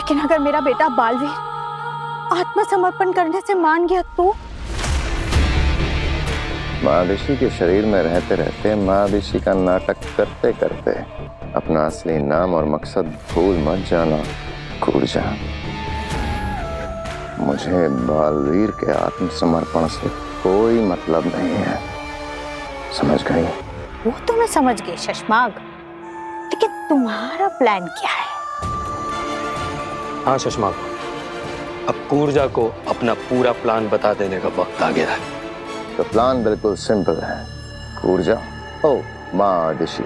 लेकिन अगर मेरा बेटा बालवीर आत्मसमर्पण करने से मान गया तो? महादिशी के शरीर में रहते रहते महादिशी का नाटक करते करते अपना असली नाम और मकसद भूल मत जाना कूर्जा। मुझे बालवीर के आत्मसमर्पण से कोई मतलब नहीं है, समझ गई? वो तो मैं समझ गई शशमाग, लेकिन तुम्हारा प्लान क्या है? हाँ शशमाग, अब कूर्जा को अपना पूरा प्लान बता देने का वक्त आ गया है। तो प्लान बिल्कुल सिंपल है कूर्जा। ओ महादिशी,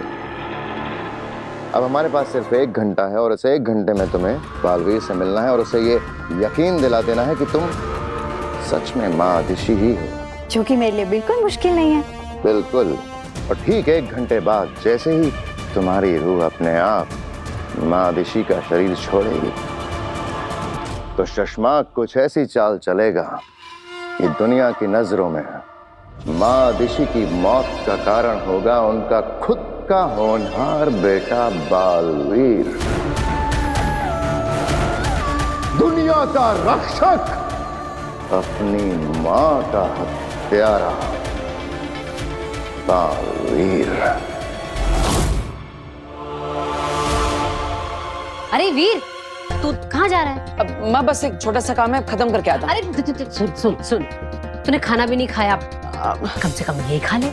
अब हमारे पास सिर्फ 1 घंटा है और उस 1 घंटे में तुम्हें बालवीर से मिलना है और उसे ये यकीन दिला देना है कि तुम सच में महादिशी ही हो, जो कि मेरे लिए बिल्कुल मुश्किल नहीं है। बिल्कुल। और ठीक 1 घंटे बाद जैसे ही तुम्हारी रूह अपने आप महादिशी का शरीर छोड़ेगी तो शशमाग कुछ ऐसी चाल चलेगा कि दुनिया की नजरों में महादिशी की मौत का कारण होगा उनका खुद का होनहार बेटा बालवीर, दुनिया का रक्षक, अपनी मां का हत्यारा बालवीर। अरे वीर, तू कहाँ जा रहा है? अब माँ बस एक छोटा सा काम है, खत्म करके आता हूँ। अरे सुन सुन सुन, तूने खाना भी नहीं खाया, कम से कम यही खा ले।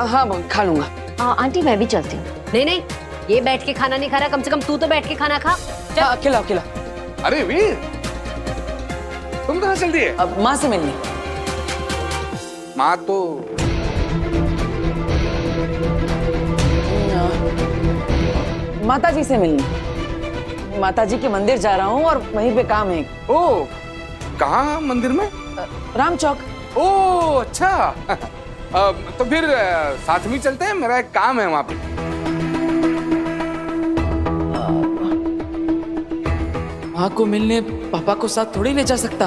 हाँ खा लूंगा। आंटी मैं भी चलती हूँ। नहीं नहीं, ये बैठ के खाना नहीं खा रहा, कम से कम तू तो बैठ के खाना खा। चल। अकेला अकेला। अरे वीर, तुम कहाँ चल रही है? अब माँ से मिलनी। माँ तो माता जी से मिलनी। माता जी के मंदिर जा रहा हूँ और वहीं पे काम है। ओ, कहाँ मंदिर में? राम चौक। ओ अच्छा। तो फिर साथ में चलते हैं, मेरा एक काम है वहां पे। माँ को मिलने पापा को साथ थोड़ी ले जा सकता।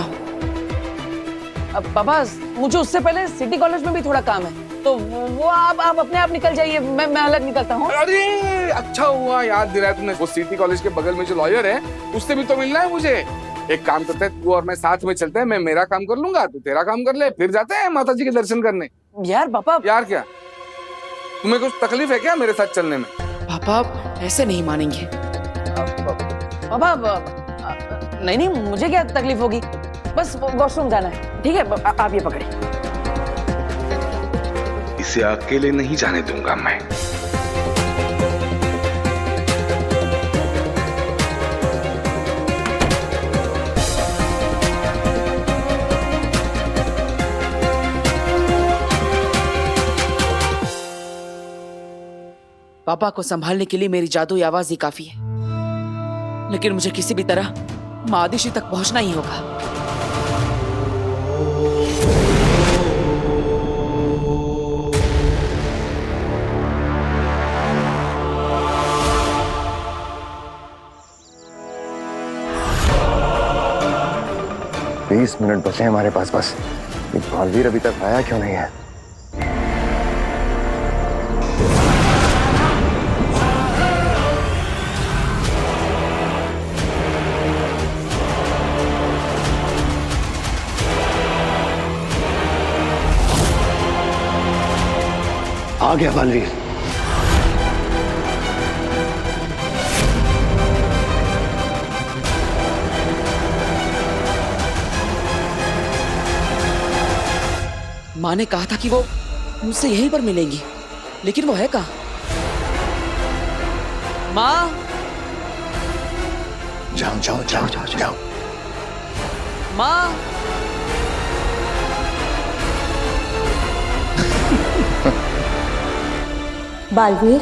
अब पापा, मुझे उससे पहले सिटी कॉलेज में भी थोड़ा काम है, तो वो आप अपने आप निकल जाइए, मैं अलग निकलता हूँ। अरे अच्छा हुआ याद दिलाया तुमने, वो सिटी कॉलेज के बगल में जो लॉयर है उससे भी तो मिलना है मुझे। एक काम करते हैं, तू और मैं साथ में चलते हैं, मैं मेरा काम कर लूंगा, तू तेरा काम कर ले, फिर जाते हैं माता जी के दर्शन करने। यार पापा। यार क्या, तुम्हें कुछ तकलीफ है क्या मेरे साथ चलने में? पापा ऐसे नहीं मानेंगे। पापा नहीं नहीं, मुझे क्या तकलीफ होगी, बस वॉशरूम जाना है। ठीक है, आप ये पकड़े। इसे अकेले नहीं जाने दूंगा मैं। पापा को संभालने के लिए मेरी जादुई आवाज ही काफी है, लेकिन मुझे किसी भी तरह महादिशी तक पहुंचना ही होगा। बीस मिनट बचे हैं हमारे पास बस। ये बालवीर अभी तक आया क्यों नहीं है? आ गया बालवीर। माँ ने कहा था कि वो मुझसे यहीं पर मिलेंगी, लेकिन वो है कहाँ? माँ, जाओ जाओ जाओ जाओ जाओ। माँ। बालवीर,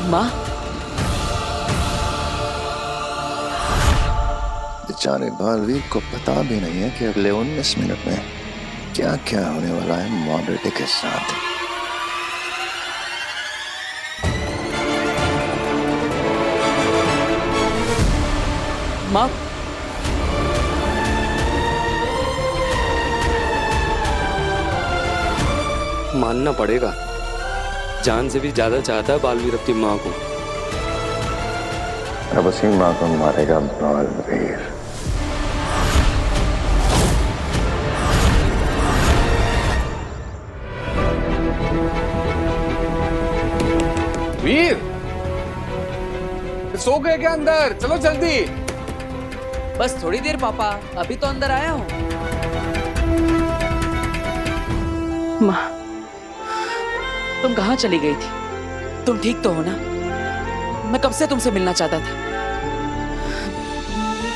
माँ। बेचारे बालवीर को पता भी नहीं है कि अगले 19 मिनट में क्या क्या होने वाला है माँ बेटे के साथ। माँ, मानना पड़ेगा, जान से भी ज्यादा चाहता है बालवीर अपनी माँ को। अब उसी माँ को मारेगा बालवीर। वीर, सो गए क्या अंदर? चलो जल्दी। बस थोड़ी देर पापा, अभी तो अंदर आया हूँ। माँ, तुम कहाँ चली गई थी? तुम ठीक तो हो ना? मैं कब से तुमसे मिलना चाहता था।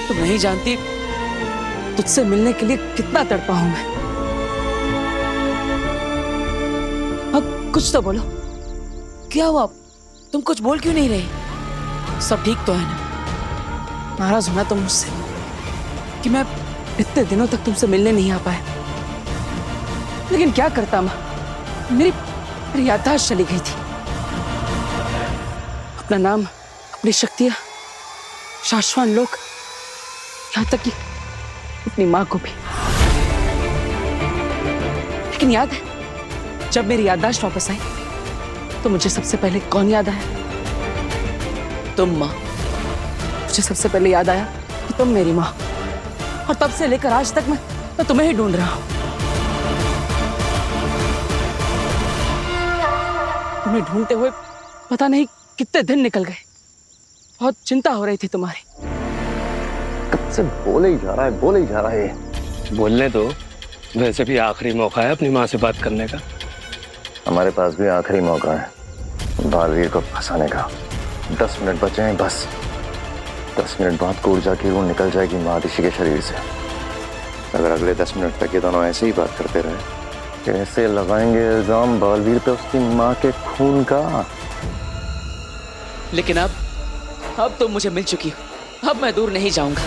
तुम नहीं जानती तुझसे मिलने के लिए कितना तड़पा हूं मैं। अब कुछ तो बोलो, क्या हुआ? तुम कुछ बोल क्यों नहीं रही? सब ठीक तो है ना? नाराज होना तुम मुझसे कि मैं इतने दिनों तक तुमसे मिलने नहीं आ पाया। लेकिन क्या करता माँ, मेरी याददाश्त चली गई थी। अपना नाम, अपनी शक्तियां, शाश्वत लोग, यहां तक कि अपनी मां को भी। लेकिन याद है, जब मेरी याददाश्त वापस आई तो मुझे सबसे पहले कौन याद आया? तुम मां। मुझे सबसे पहले याद आया कि तुम मेरी मां, और तब से लेकर आज तक मैं तुम्हें ही ढूंढ रहा हूं। तुम्हें ढूंढते हुए पता नहीं कितने दिन निकल गए। बहुत चिंता हो रही थी तुम्हारी। कब से बोले ही जा रहा है, बोले ही जा रहा है। बोलने दो, वैसे भी आखिरी मौका है अपनी माँ से बात करने का। हमारे पास भी आखिरी मौका है बालवीर को फंसाने का। 10 मिनट बचे हैं बस। 10 मिनट बाद कूर्जा की रूह निकल जाएगी महादिशी के शरीर से। अगर अगले 10 मिनट तक ये दोनों ऐसे ही बात करते रहे, कैसे लगाएंगे इल्जाम बालवीर पे उसकी माँ के खून का। लेकिन अब तुम मुझे मिल चुकी हो, अब मैं दूर नहीं जाऊंगा।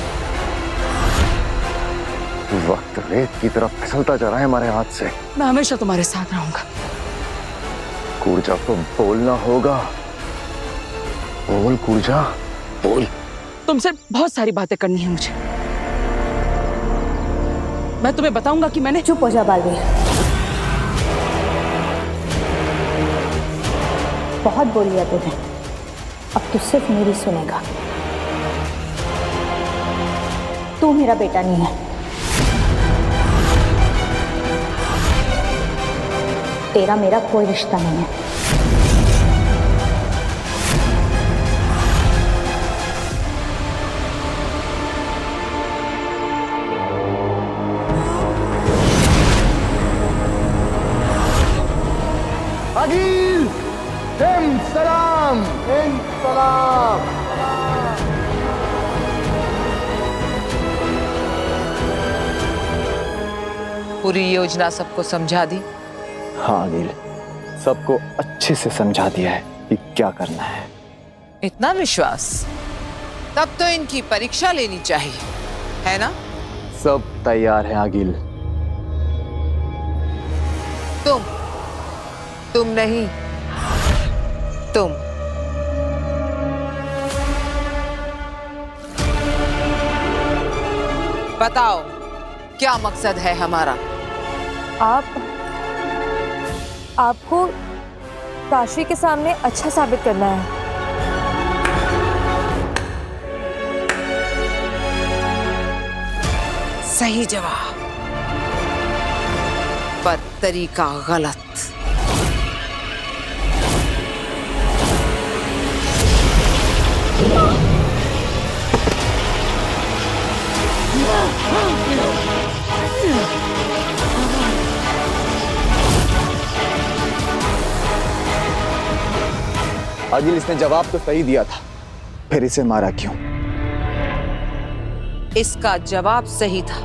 वक्त रेत की तरफ फिसलता जा रहा है हमारे हाथ से। मैं हमेशा तुम्हारे साथ रहूंगा। कूर्जा को बोलना होगा। बोल कूर्जा, बोल। तुमसे बहुत सारी बातें करनी है मुझे। मैं तुम्हें बताऊंगा कि मैंने। चुप हो जा बालवीर, बहुत बोल लिया तूने। अब तू सिर्फ मेरी सुनेगा। तू मेरा बेटा नहीं है। तेरा मेरा कोई रिश्ता नहीं है। अगिल, सलाम, सलाम। पूरी योजना सबको समझा दी? हाँ अनिल, सबको अच्छे से समझा दिया है कि क्या करना है। इतना विश्वास? तब तो इनकी परीक्षा लेनी चाहिए, है ना? सब तैयार है अगिल। तुम नहीं, तुम। बताओ क्या मकसद है हमारा? आपको काशी के सामने अच्छा साबित करना है। सही जवाब, पर तरीका गलत। अगिल, इसने जवाब तो सही दिया था, फिर इसे मारा क्यों? इसका जवाब सही था,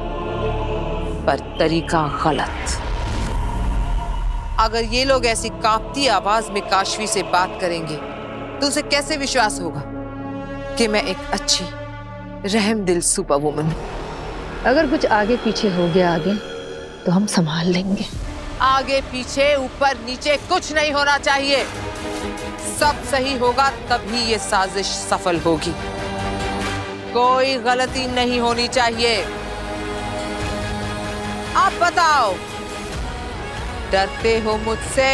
पर तरीका गलत। अगर ये लोग ऐसी कांपती आवाज में काशवी से बात करेंगे तो उसे कैसे विश्वास होगा कि मैं एक अच्छी रहमदिल सुपर वुमन हूं। अगर कुछ आगे पीछे हो गया आगे तो हम संभाल लेंगे। आगे पीछे ऊपर नीचे कुछ नहीं होना चाहिए। सब सही होगा तभी ये साजिश सफल होगी। कोई गलती नहीं होनी चाहिए। आप बताओ डरते हो मुझसे?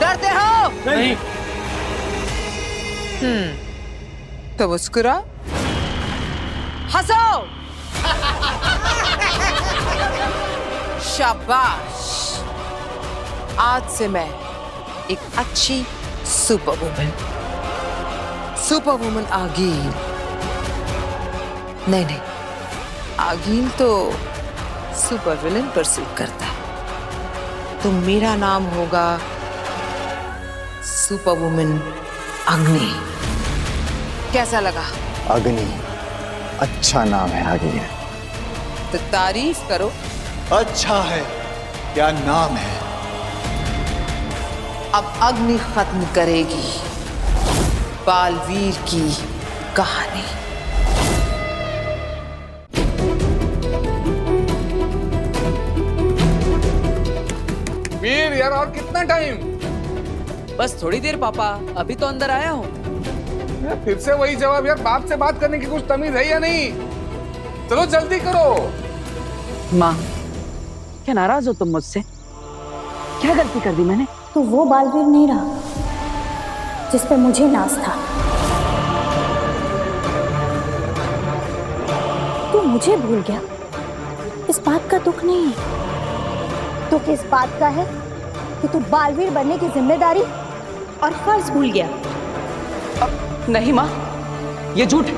डरते हो? नहीं। तो मुस्कुरा, हंसो। शाबाश। आज से मैं एक अच्छी सुपर वुमन आगील। नहीं, आगील तो सुपर विलन पर सूट करता है। तो मेरा नाम होगा सुपर वुमन अग्नि। कैसा लगा? अग्नि अच्छा नाम है अग्नि। तो तारीफ करो। अच्छा है, क्या नाम है? अब अग्नि खत्म करेगी बालवीर की कहानी। वीर यार, और कितना टाइम? बस थोड़ी देर पापा, अभी तो अंदर आया हूँ। फिर से वही जवाब यार, बाप से बात करने की कुछ तमीज है या नहीं? चलो जल्दी करो। माँ, क्या नाराज हो तुम मुझसे? क्या गलती कर दी मैंने? तो वो बालवीर नहीं रहा जिस पे मुझे नाज था। तू मुझे भूल गया, इस बात का दुख नहीं है। दुख इस बात का है कि तू बालवीर बनने की जिम्मेदारी और फर्ज भूल गया। नहीं माँ, ये झूठ है।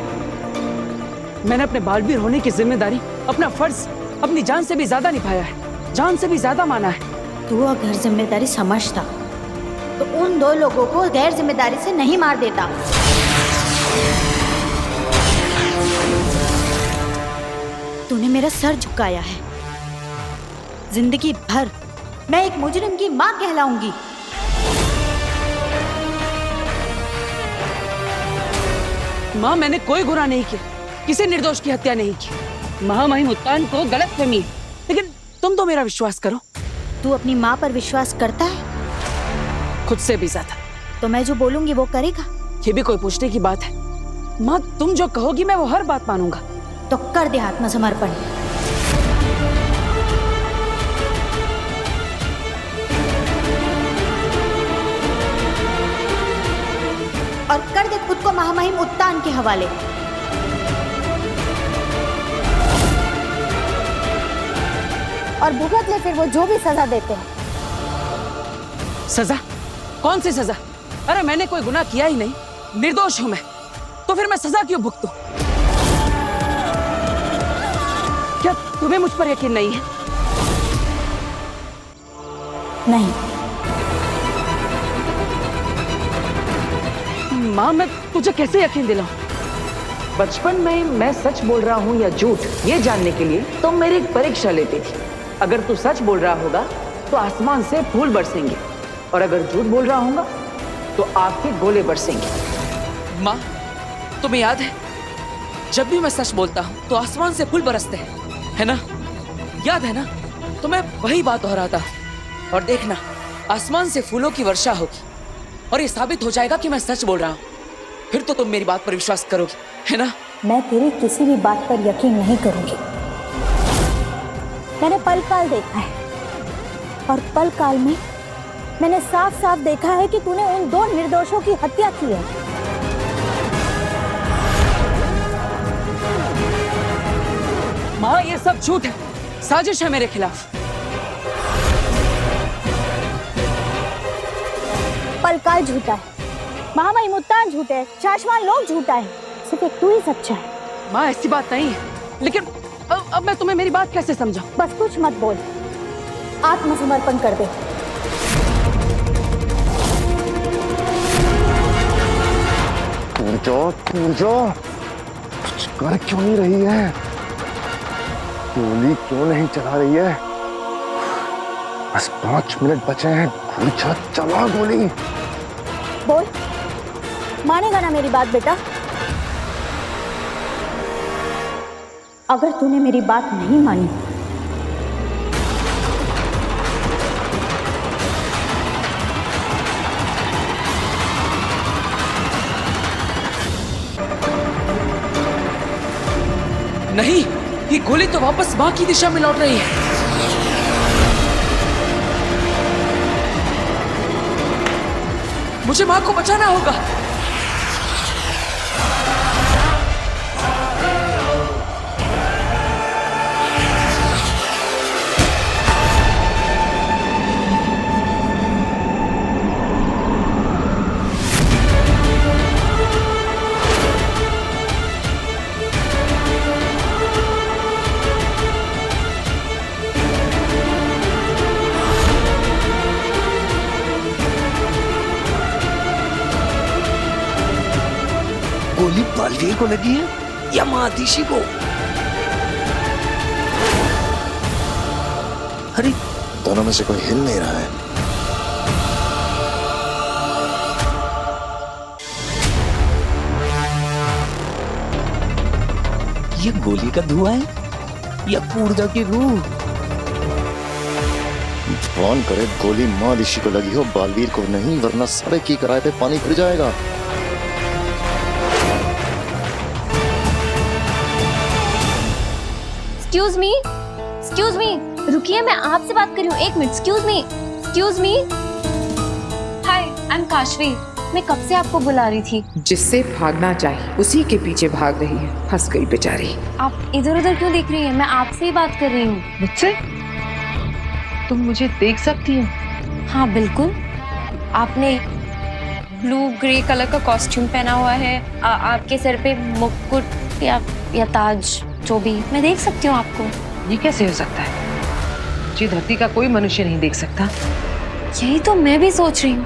मैंने अपने बालवीर होने की जिम्मेदारी, अपना फर्ज अपनी जान से भी ज्यादा निभाया है, जान से भी ज्यादा माना है। तू अगर जिम्मेदारी समझता तो उन दो लोगों को गैर जिम्मेदारी से नहीं मार देता। तूने मेरा सर झुकाया है। जिंदगी भर मैं एक मुजरिम की मां कहलाऊंगी। माँ, मैंने कोई गुनाह नहीं किया, किसी निर्दोष की हत्या नहीं की। महामहिम उत्तान को गलतफहमी, लेकिन तुम तो मेरा विश्वास करो। तू अपनी माँ पर विश्वास करता है? खुद से भी ज्यादा। तो मैं जो बोलूंगी वो करेगा? ये भी कोई पूछने की बात है? माँ, तुम जो कहोगी मैं वो हर बात मानूंगा। तो कर दे आत्मसमर्पण। और कर दे खुद को महामहिम उत्तान के हवाले। और भुगत ले फिर वो जो भी सजा देते हैं। सजा? कौन सी सजा? अरे मैंने कोई गुनाह किया ही नहीं, निर्दोष हूं मैं, तो फिर मैं सजा क्यों भुगतूं? क्या तुम्हें मुझ पर यकीन नहीं है? नहीं। माँ, मैं तुझे कैसे यकीन दिलाऊं? बचपन में मैं सच बोल रहा हूँ या झूठ, ये जानने के लिए तुम मेरी एक परीक्षा लेती थी। अगर तू सच बोल रहा होगा तो आसमान से फूल बरसेंगे, और अगर झूठ बोल रहा होगा तो आग के गोले बरसेंगे। माँ, तुम्हें याद है जब भी मैं सच बोलता हूँ तो आसमान से फूल बरसते हैं, है ना? याद है ना? तो मैं वही बात दोहराता हूँ। और देखना, आसमान से फूलों की वर्षा होगी और ये साबित हो जाएगा कि मैं सच बोल रहा हूँ। फिर तो तुम मेरी बात पर विश्वास करोगी, है ना? मैं तेरी किसी भी बात पर यकीन नहीं करूंगी। मैंने पल काल देखा है, और पल काल में मैंने साफ साफ देखा है कि तूने उन दो निर्दोषों की हत्या की है। माँ, ये सब झूठ है, साजिश है मेरे खिलाफ। पलकाल झूठा है, महामहिम उत्तान झूठा है, शाश्वान लोग झूठा है, सिर्फ एक तू ही सच्चा है। माँ, ऐसी बात नहीं है, लेकिन अब मैं तुम्हें मेरी बात कैसे समझाऊं? बस कुछ मत बोल, आत्मसमर्पण कर दे। पूजो, कुछ कर क्यों नहीं रही है? गोली क्यों नहीं चला रही है? बस 5 मिनट बचे हैं। पूछो, चला गोली। बोल, मानेगा ना मेरी बात बेटा? अगर तूने मेरी बात नहीं मानी नहीं, ये गोली तो वापस माँ की दिशा में लौट रही है। मुझे माँ को बचाना होगा। गोली बालवीर को लगी है या महादिशी को? अरे दोनों में से कोई हिल नहीं रहा है। ये गोली का धुआं है या ऊर्जा की रूह? भगवान करे गोली माँ ऋषि को लगी हो, बालवीर को नहीं, वरना सारे की किराए पे पानी फिर जाएगा। एक्सक्यूज मी, रुकिए, मैं आपसे बात कर रही हूँ। एक minute, excuse me. Hi, I am Kashvi. मैं कब से आपको बुला रही थी। जिससे भागना चाहिए उसी के पीछे भाग रही है, फंस गई बेचारी। आप इधर उधर क्यों देख रही हैं? मैं आपसे ही बात कर रही हूँ। मुझसे? तुम मुझे देख सकती हो? हाँ बिल्कुल। आपने ब्लू ग्रे कलर का कॉस्ट्यूम पहना हुआ है, आपके सर पे मुकुट या ताज, जो भी, मैं देख सकती हूँ आपको। ये कैसे हो सकता है? मुझे धरती का कोई मनुष्य नहीं देख सकता। यही तो मैं भी सोच रही हूँ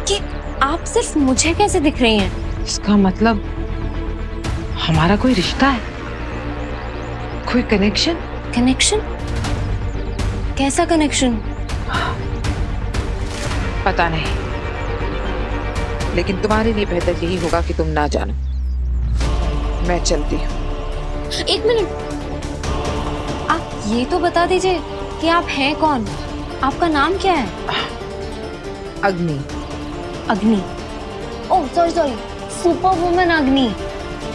कि आप सिर्फ मुझे कैसे दिख रही हैं। इसका मतलब हमारा कोई रिश्ता है, कोई कनेक्शन? कनेक्शन? कैसा कनेक्शन? पता नहीं, लेकिन तुम्हारे लिए बेहतर यही होगा कि तुम ना जानो। मैं चलती हूँ। एक मिनट, आप ये तो बता दीजिए कि आप हैं कौन? आपका नाम क्या है? अग्नि। अग्नि? ओह सॉरी, सुपर वुमन अग्नि।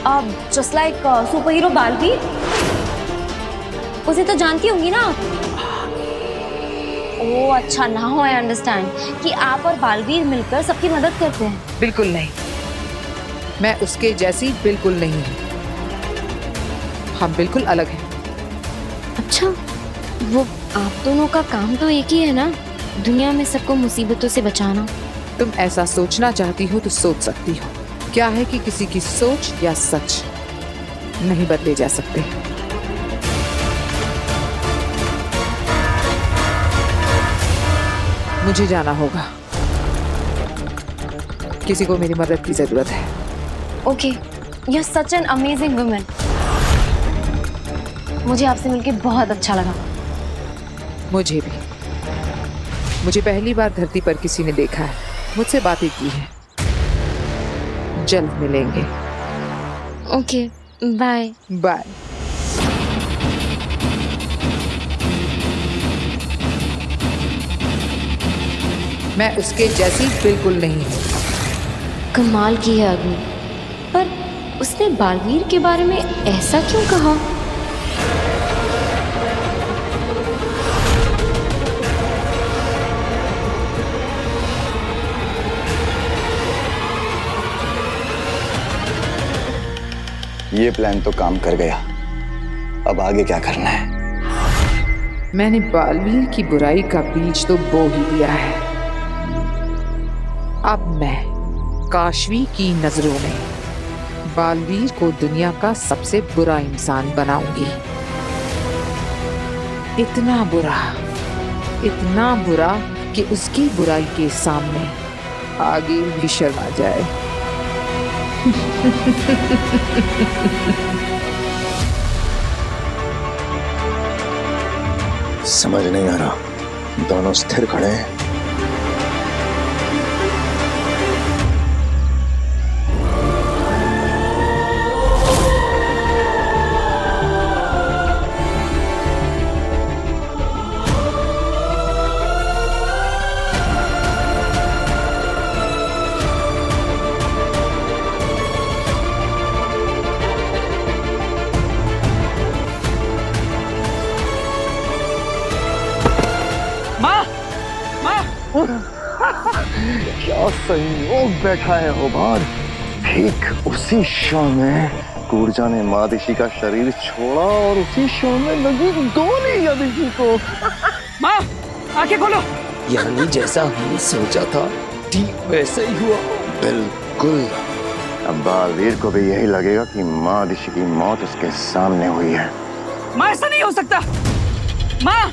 आप just like super hero Baalveer, उसे तो जानती होंगी ना आप? ओह अच्छा, नाउ आई अंडरस्टैंड कि आप और बालवीर मिलकर सबकी मदद करते हैं। बिल्कुल नहीं, मैं उसके जैसी बिल्कुल नहीं हूँ। हम बिल्कुल अलग हैं। अच्छा, वो आप दोनों का काम तो एक ही है ना, दुनिया में सबको मुसीबतों से बचाना। तुम ऐसा सोचना चाहती हो तो सोच सकती हो। क्या है कि किसी की सोच या सच नहीं बदले जा सकते। मुझे जाना होगा, किसी को मेरी मदद की जरूरत है। Okay, you are such an amazing woman. मुझे आपसे मिलकर बहुत अच्छा लगा। मुझे भी। मुझे पहली बार धरती पर किसी ने देखा है, मुझसे बातें की है। जल्द मिलेंगे। Okay, bye. बाय। मैं उसके जैसी बिल्कुल नहीं हूँ। कमाल की है अग्नि, पर उसने बालवीर के बारे में ऐसा क्यों कहा? ये प्लान तो काम कर गया, अब आगे क्या करना है? मैंने बालवीर की बुराई का बीज तो बो ही दिया है। अब मैं काशवी की नजरों में बालवीर को दुनिया का सबसे बुरा इंसान बनाऊंगी। इतना बुरा कि उसकी बुराई के सामने आगे भी शर्मा जाए। समझ नहीं आ रहा, दोनों स्थिर खड़े हैं। क्या संयोग बैठा है ओबाद। ठीक उसी क्षण में कूर्जा ने मादिशी का शरीर छोड़ा और उसी क्षण में लगी गोली यादिशी को। माँ, आंखें खोलो। यानी जैसा हमने सोचा था ठीक वैसा ही हुआ। बिल्कुल। अब बालवीर को भी यही लगेगा कि मादिशी की मौत उसके सामने हुई है। माँ, ऐसा नहीं हो सकता। माँ,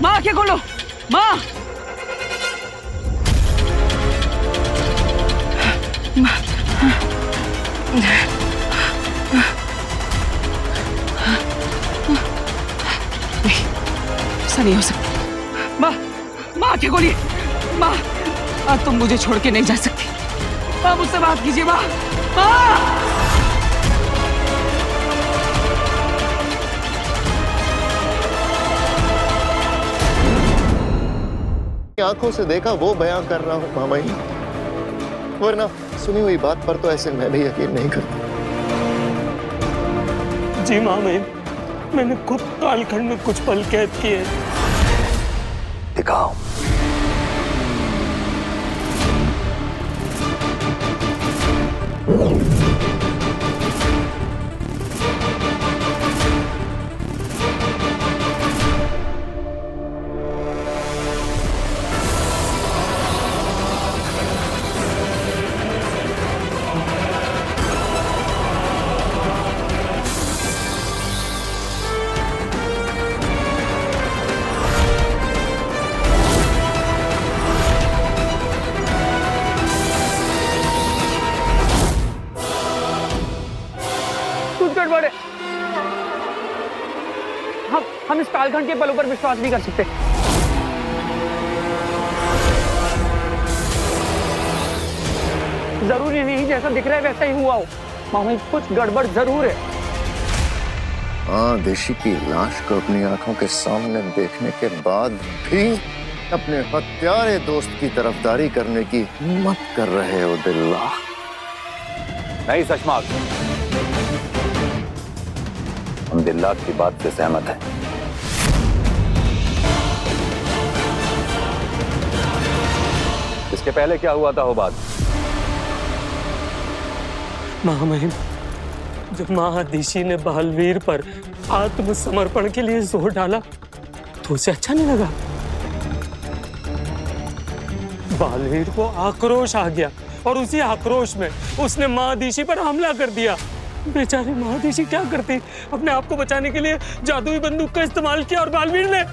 माँ आंखें खोलो। माँ, ऐसा नहीं हो सकता। माँ, माँ आंखें खोलिए। माँ, आज तुम मुझे छोड़ के नहीं जा सकती। माँ, मुझसे बात कीजिए। माँ, माँ। आंखों से देखा वो बयां कर रहा हूं मामाई, वरना सुनी हुई बात पर तो ऐसे मैं भी यकीन नहीं करता। जी माँ, मैंने खुद कालखंड में कुछ पल कैद किए। दिखाओ। बड़े हम इस कालखंड के पलों पर विश्वास नहीं कर सकते। जरूरी नहीं जैसा दिख रहा है वैसा ही हुआ हो। मामा, कुछ गड़बड़ जरूर है। मादिशी की लाश को अपनी आंखों के सामने देखने के बाद भी अपने हत्यारे दोस्त की तरफदारी करने की हिम्मत कर रहे हो दिल्ला। नहीं शशमाक, हम दिल्ला की बात से सहमत हैं। इसके पहले क्या हुआ था होबाद? महामहिम, जब महादिशी ने बालवीर पर आत्मसमर्पण के लिए जोर डाला तो उसे अच्छा नहीं लगा। बालवीर को आक्रोश आ गया और उसी आक्रोश में उसने महादिशी पर हमला कर दिया। बेचारी महादिशी क्या करती, अपने आप को बचाने के लिए जादुई बंदूक का इस्तेमाल किया और बालवीर ने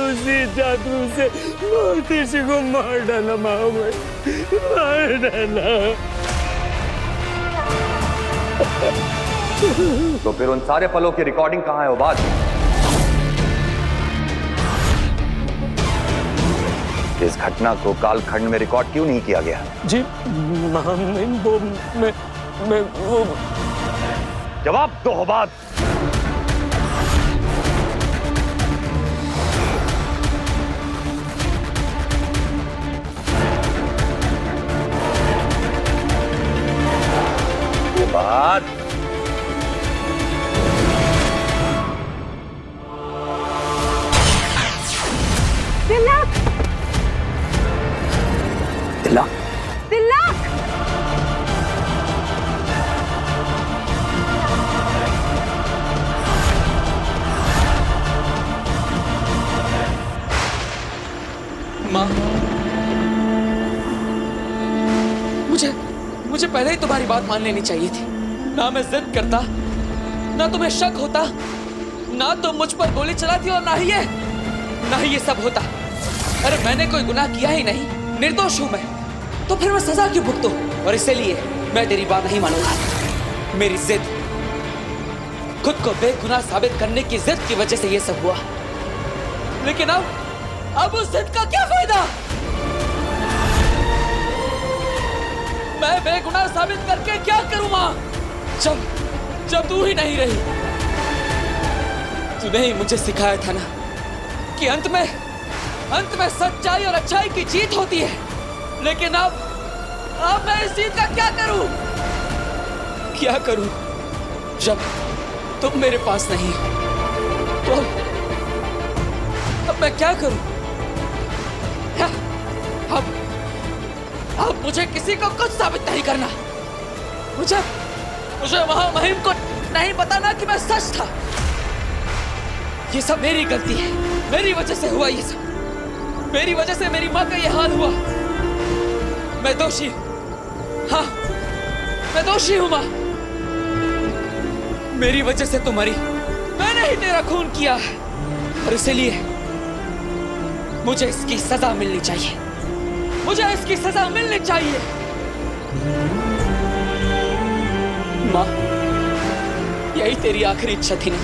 उसी जादू से महादिशी को मार डाला। मार डाला। तो फिर उन सारे पलों की रिकॉर्डिंग कहाँ है होबाद? इस घटना को कालखंड में रिकॉर्ड क्यों नहीं किया गया? जी महामहिम, वो जवाब दो होबाद। होबाद, तिलक, तिलक, तिलक। माँ, मुझे पहले ही तुम्हारी बात मान लेनी चाहिए थी। ना मैं जिद करता, ना तुम्हें शक होता, ना तुम मुझ पर गोली चलाती और ना ही ये सब होता। अरे मैंने कोई गुनाह किया ही नहीं, निर्दोष हूं मैं, तो फिर मैं सजा क्यों भुगतूं? और इसलिए मैं तेरी बात नहीं मानूंगा। मेरी जिद, खुद को बेगुनाह साबित करने की जिद की वजह से ये सब हुआ। लेकिन अब उस जिद का क्या फायदा? मैं बेगुनाह साबित करके क्या करूं मां? जब तू ही नहीं रही। तूने ही मुझे सिखाया था ना कि अंत में सच्चाई और अच्छाई की जीत होती है। लेकिन अब मैं इस जीत का क्या करूं जब तुम मेरे पास नहीं हो? मैं क्या करूं? अब मुझे किसी को कुछ साबित नहीं करना। मुझे वहां महिम को नहीं बताना कि मैं सच था। ये सब मेरी गलती है, मेरी वजह से हुआ ये सब। मेरी वजह से मेरी माँ का ये हाल हुआ। मैं दोषी हूँ। हाँ, मैं दोषी हूँ माँ। मेरी वजह से तू मरी, मैंने ही तेरा खून किया और इसलिए मुझे इसकी सजा मिलनी चाहिए। मुझे इसकी सजा मिलनी चाहिए। माँ, यही तेरी आखिरी इच्छा थी ना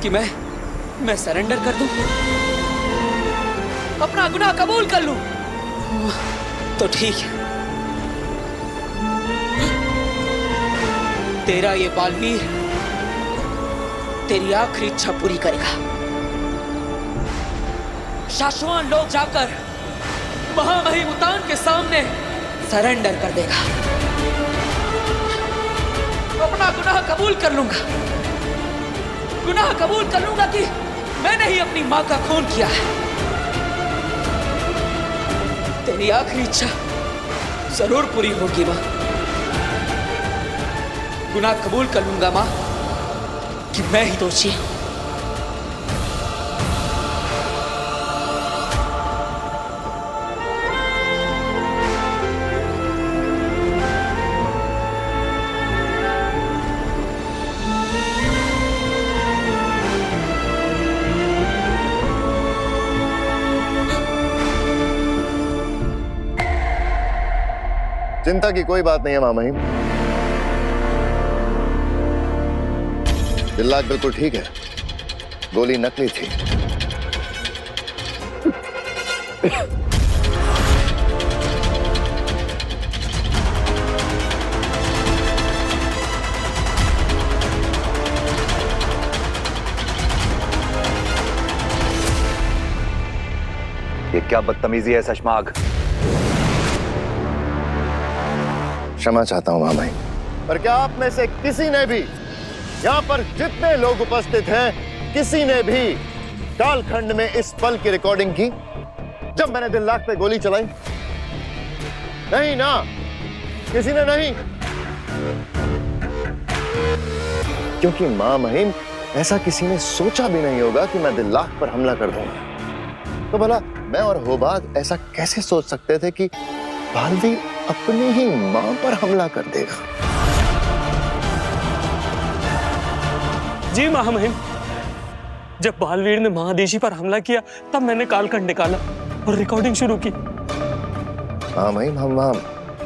कि मैं सरेंडर कर दूं, अपना गुनाह कबूल कर लूं? तो ठीक है, तेरा ये बालवीर तेरी आखिरी इच्छा पूरी करेगा। शाश्वान लोग जाकर महामहिमुतान के सामने सरेंडर कर देगा। अपना गुनाह कबूल कर लूंगा। गुनाह कबूल कर लूंगा कि मैंने ही अपनी मां का खून किया है। तेरी आखिरी इच्छा जरूर पूरी होगी मां। गुनाह कबूल कर लूंगा मां कि मैं ही दोषी हूं। चिंता की कोई बात नहीं है मामा ही। दिल्लाक बिल्कुल ठीक है, गोली नकली थी। ये क्या बदतमीजी है शशमाग? क्षमा चाहता हूं मामा ही, पर क्या आप में से किसी ने भी, यहाँ पर जितने लोग उपस्थित हैं, किसी ने भी कालखंड में इस पल की रिकॉर्डिंग की जब मैंने दिल्लाक पे गोली चलाई? नहीं ना, किसी ने नहीं। क्योंकि मां महिम, ऐसा किसी ने सोचा भी नहीं होगा कि मैं दिल्लाक पर हमला कर दूंगा। तो भला मैं और होबाग ऐसा कैसे सोच सकते थे कि बालवीर अपनी ही मां पर हमला कर देगा? जी महामहिम, जब बालवीर ने महादेशी पर हमला किया तब मैंने कालखंड निकाला और रिकॉर्डिंग शुरू की। हाँ महिम, हम वहां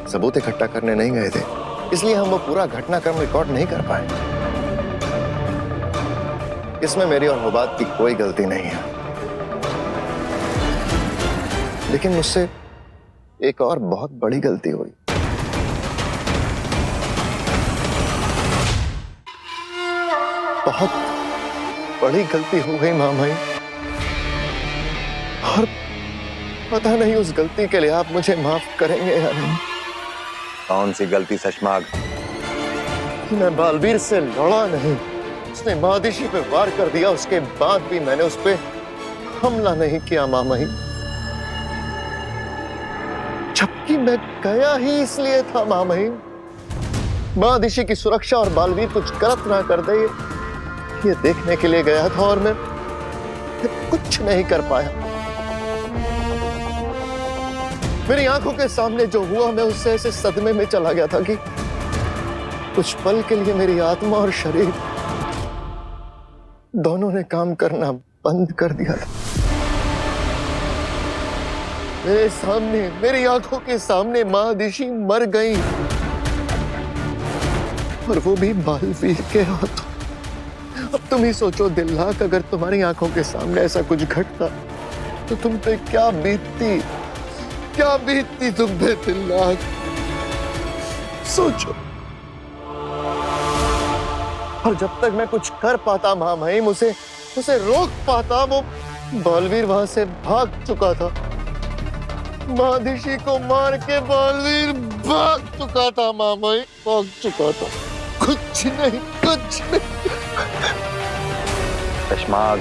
सबूत इकट्ठा करने नहीं गए थे, इसलिए हम वो पूरा घटनाक्रम रिकॉर्ड नहीं कर पाए। इसमें मेरी और होबाग की कोई गलती नहीं है, लेकिन मुझसे एक और बहुत बड़ी गलती हुई। बहुत बड़ी गलती हो गई मां भाई, और पता नहीं उस गलती के लिए आप मुझे माफ करेंगे या नहीं। कौन सी गलती शशमाग? मैं बालवीर से लड़ा नहीं, उसने महादेशी पे वार कर दिया, उसके बाद भी मैंने उस पे हमला नहीं किया मां भाई। जबकि मैं गया ही इसलिए था मां महिम, महादेशी की सुरक्षा और बालवीर कुछ गलत ना कर दे ये देखने के लिए गया था, और मैं कुछ नहीं कर पाया। मेरी आंखों के सामने जो हुआ, मैं उससे ऐसे सदमे में चला गया था कि कुछ पल के लिए मेरी आत्मा और शरीर दोनों ने काम करना बंद कर दिया था। मेरे सामने, मेरी आंखों के सामने महादेशी मर गई, और वो भी बालवीर के हाथों। अब तुम ही सोचो दिल्लाक, अगर तुम्हारी आंखों के सामने ऐसा कुछ घटता तो तुम पे क्या बीतती, क्या बीतती तुम पे दिल्लाक? सोचो। और जब तक मैं कुछ कर पाता मां महिम, उसे रोक पाता, वो बालवीर वहां से भाग चुका था। महादेशी को मार के बालवीर भाग चुका था मां महिम, भाग चुका था। कुछ नहीं, कुछ नहीं। शशमाग,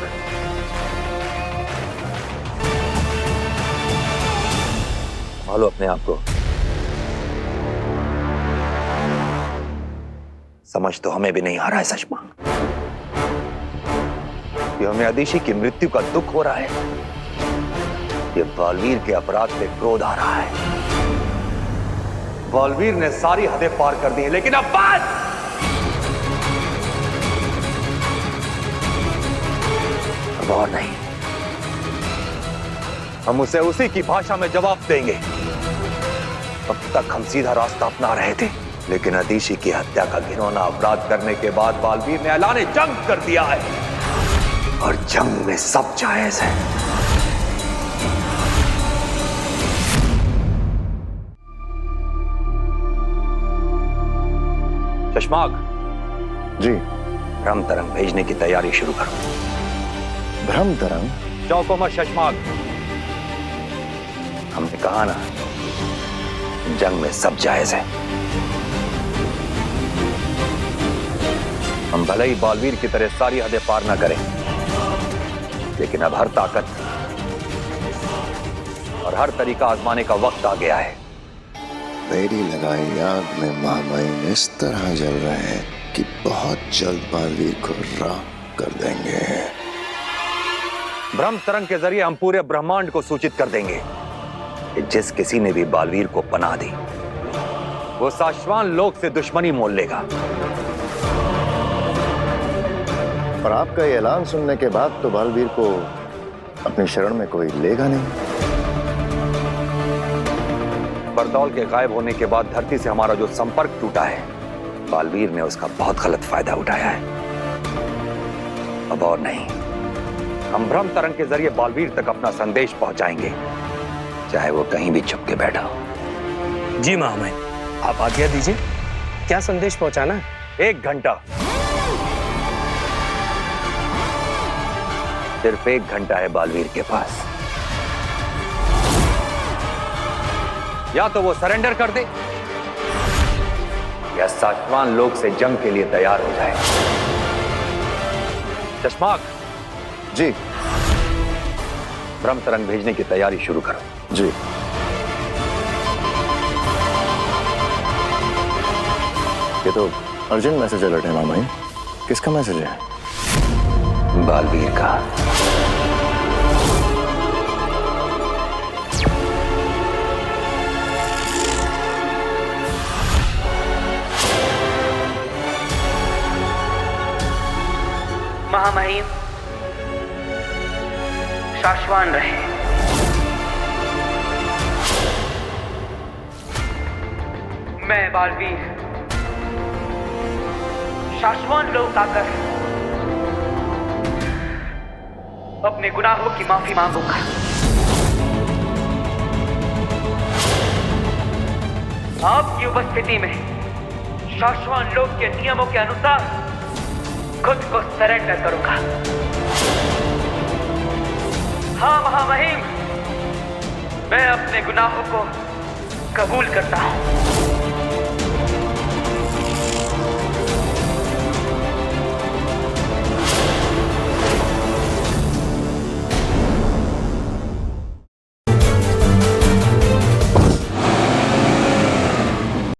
संभालो अपने आप को। समझ तो हमें भी नहीं आ रहा है शशमाक, ये हमें अदिति की मृत्यु का दुख हो रहा है, ये बालवीर के अपराध पे क्रोध आ रहा है। बालवीर ने सारी हदें पार कर दी हैं, लेकिन अब बात अब और नहीं। हम उसे उसी की भाषा में जवाब देंगे। अब तक हम सीधा रास्ता अपना रहे थे, लेकिन अदिति की हत्या का घिनौना अपराध करने के बाद बालवीर ने ऐलाने जंग कर दिया है, और जंग में सब जायज है। शशमाक जी। भ्रम तरंग भेजने की तैयारी शुरू करो। भ्रम तरंग? चौको मत शशमाक, हमने कहा ना जंग में सब जायज है। हम भले ही बालवीर की तरह सारी हदें पार ना करें, लेकिन अब हर ताकत और हर तरीका आजमाने का वक्त आ गया है। मेरी लगाई आग में महामहिम इस तरह जल रहे हैं कि बहुत जल्द बालवीर को राख कर देंगे। भ्रम तरंग के जरिए हम पूरे ब्रह्मांड को सूचित कर देंगे कि जिस किसी ने भी बालवीर को पनाह दी, वो शाश्वान लोक से दुश्मनी मोल लेगा। और आपका ये ऐलान सुनने के बाद तो बालवीर को अपनी शरण में कोई लेगा नहीं। बरदौल के गायब होने के बाद धरती से हमारा जो संपर्क टूटा है, बालवीर ने उसका बहुत गलत फायदा उठाया है। अब और नहीं, हम भ्रम तरंग के जरिए बालवीर तक अपना संदेश पहुंचाएंगे, चाहे वो कहीं भी छुप के बैठा हो। जी महामहिम, आप आज्ञा दीजिए, क्या संदेश पहुंचाना है? 1 घंटा, सिर्फ 1 घंटा है बालवीर के पास। या तो वो सरेंडर कर दे, या शाश्वान लोक से जंग के लिए तैयार हो जाए। शशमाक जी। भ्रम तरंग भेजने की तैयारी शुरू करो। जी। ये तो अर्जेंट मैसेज अलर्ट है मामाई। किसका मैसेज है? बालवीर का। महामहिम शाश्वान रहे। मैं बालवीर शाश्वान लोक आकर अपने गुनाहों की माफी मांगूंगा। आपकी उपस्थिति में शाश्वान लोक के नियमों के अनुसार खुद को सरेंडर करूंगा। हाँ महामहिम, मैं अपने गुनाहों को कबूल करता हूं।